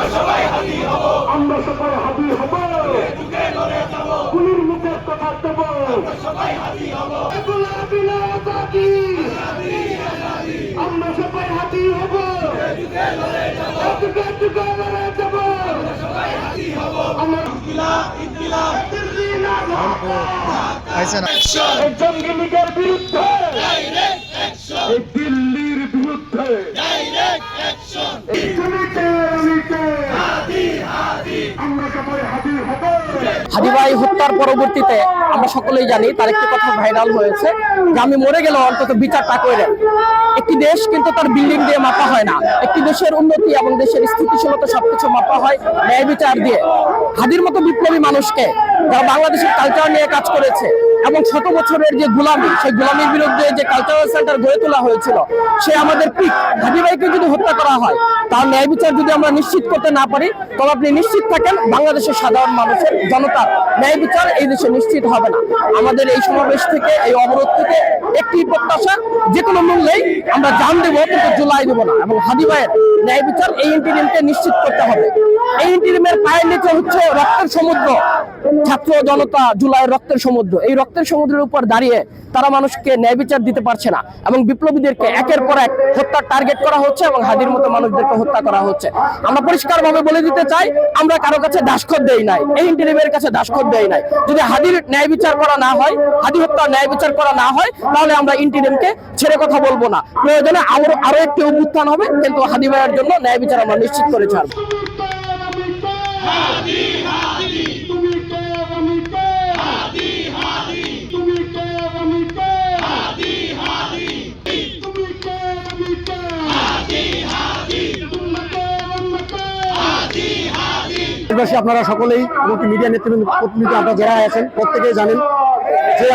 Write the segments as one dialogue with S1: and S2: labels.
S1: আমরা সবাই হাজির হব, গুলির মুখের কথা দেব, গোলাপি না আজাদি, আমরা সবাই হাজির হব, যুগে যুগে লড়ে যাব, জঙ্গি লীগের বিরুদ্ধে, এই দিল্লির বিরুদ্ধে আমরা সবাই হাজির হব।
S2: হাদি ভাই হত্যার পরবর্তীতে আমরা সকলেই জানি তার একটি কথা ভাইরাল হয়েছে যে আমি মরে গেলে অন্তত বিচারটা করেন। একটি দেশ কিন্তু তার বিল্ডিং দিয়ে মাপা হয় না, একটি দেশের উন্নতি এবং দেশের স্থিতিশীলতা সবকিছু মাপা হয় ন্যায় বিচার দিয়ে। হাদির মতো বিপ্লবী মানুষকে যারা বাংলাদেশের কালচার নিয়ে কাজ করেছে এবং শত বছরের যে গোলামি, সেই গোলামির বিরুদ্ধে যে কালচারাল সেন্টার গড়ে তোলা হয়েছিল, সে আমাদের পিক। হাদি ভাইকে যদি হত্যা করা হয়, তার ন্যায় বিচার যদি আমরা নিশ্চিত করতে না পারি, তবে আপনি নিশ্চিত থাকেন বাংলাদেশের সাধারণ মানুষের জনতার ন্যায় বিচার এই দেশে নিশ্চিত হবে না। আমাদের এই সমাবেশ থেকে, এই অবরোধ থেকে একটি প্রত্যাশা, যে কোনো মূল্যেই আমরা জান দেবো কিন্তু জুলাই দেবো না। এবং হাদি ভাইয়ের ন্যায় বিচার এই ইন্টিরিমকে নিশ্চিত করতে হবে। এই ইন্টিরিমের পায়ের নিচে হচ্ছে রক্তের সমুদ্র, ছাত্র জনতা জুলাইয়ের রক্তের সমুদ্র। এই রক্তের সমুদ্রের উপর দাঁড়িয়ে তারা মানুষকে ন্যায় বিচার দিতে পারছে না এবং বিপ্লবীদেরকে একের পর এক হত্যার টার্গেট করা হচ্ছে এবং হাদির মতো মানুষদেরকে হত্যা করা হচ্ছে। আমরা পরিষ্কারভাবে বলে দিতে চাই, আমরা কারো কাছে দাসখত দেই নাই, এই ইন্টিরিমের কাছে দাসখত দেই নাই। যদি হাদির ন্যায় বিচার করা না হয়, হাদি হত্যার ন্যায় বিচার করা না হয়, তাহলে আমরা ইন্টিরিমকে ছেড়ে কথা বলবো না। প্রয়োজনে আরো একটি অভ্যুত্থান হবে, কিন্তু হাদি ভাইয়ের জন্য ন্যায় বিচার আমরা নিশ্চিত করে ছাড়ব।
S3: আপনারা সকলেই এমনকি মিডিয়া নেতৃবৃন্দ প্রতিনিধি আপনারা যারা আছেন প্রত্যেকেই জানেন যে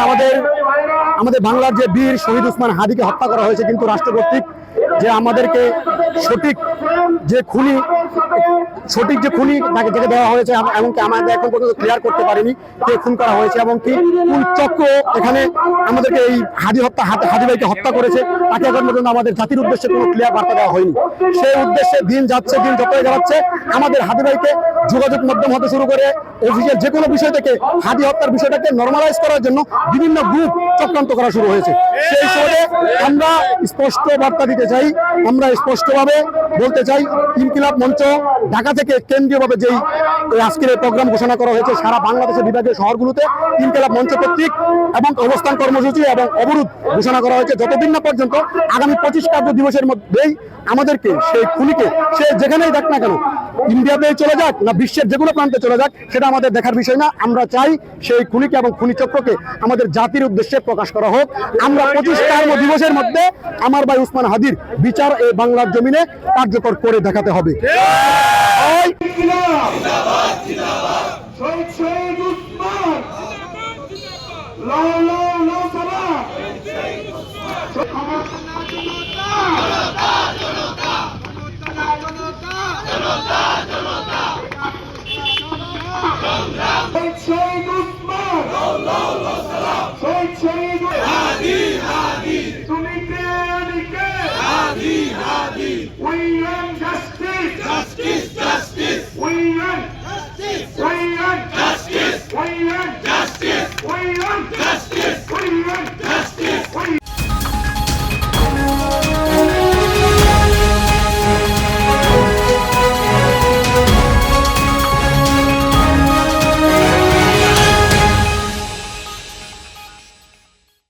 S3: আমাদের বাংলার যে বীর শহীদ উসমান হাদিকে হত্যা করা হয়েছে, কিন্তু রাষ্ট্র কর্তৃক যে আমাদেরকে সঠিক যে খুনি তাকে যেতে দেওয়া হয়েছে, এমনকি আমাদের এখন পর্যন্ত ক্লিয়ার করতে পারিনি কে খুন করা হয়েছে এবং কি কোন চক্র এখানে আমাদেরকে এই হাদি ভাইকে হত্যা করেছে, তাকে এখন পর্যন্ত আমাদের জাতির উদ্দেশ্যে কোনো ক্লিয়ার বার্তা দেওয়া হয়নি। সেই উদ্দেশ্যে দিন যাচ্ছে, দিন যতই যাচ্ছে, আমাদের হাদি ভাইকে যোগাযোগ মাধ্যম হতে শুরু করে অফিসিয়াল যে কোনো বিষয় থেকে হাদি হত্যার বিষয়টাকে নর্মালাইজ করার জন্য বিভিন্ন গ্রুপ চক্রান্ত করা শুরু হয়েছে। সেই হিসেবে আমরা স্পষ্ট বার্তা দিতে চাই, আমরা স্পষ্টভাবে বলতে চাই, ইনকিলাব মঞ্চ ঢাকা থেকে কেন্দ্রীয়ভাবে যেই আজকের এই প্রোগ্রাম ঘোষণা করা হয়েছে, সারা বাংলাদেশের বিভাগীয় শহরগুলোতে ইনকিলাব মঞ্চ কর্তৃক এবং অবস্থান কর্মসূচি এবং অবরোধ ঘোষণা করা হয়েছে, যতদিন না পর্যন্ত আগামী 25 কার্য দিবসের মধ্যেই আমাদেরকে সেই খুনিকে, সে যেখানেই যাক না কেন, ইন্ডিয়াতে চলে যাক না বিশ্বের যে কোনো প্রান্তে চলে যাক, সেটা আমাদের দেখার বিষয় না। আমরা চাই সেই খুনিকে এবং খুনি চক্রকে আমাদের জাতির উদ্দেশ্যে প্রকাশ করা হোক। আমরা 25 কার্য দিবসের মধ্যে আমার ভাই উসমান হাদির বিচার এই বাংলার জমিনে কার্যকর করে দেখাতে হবে।
S1: শহীদ উসমান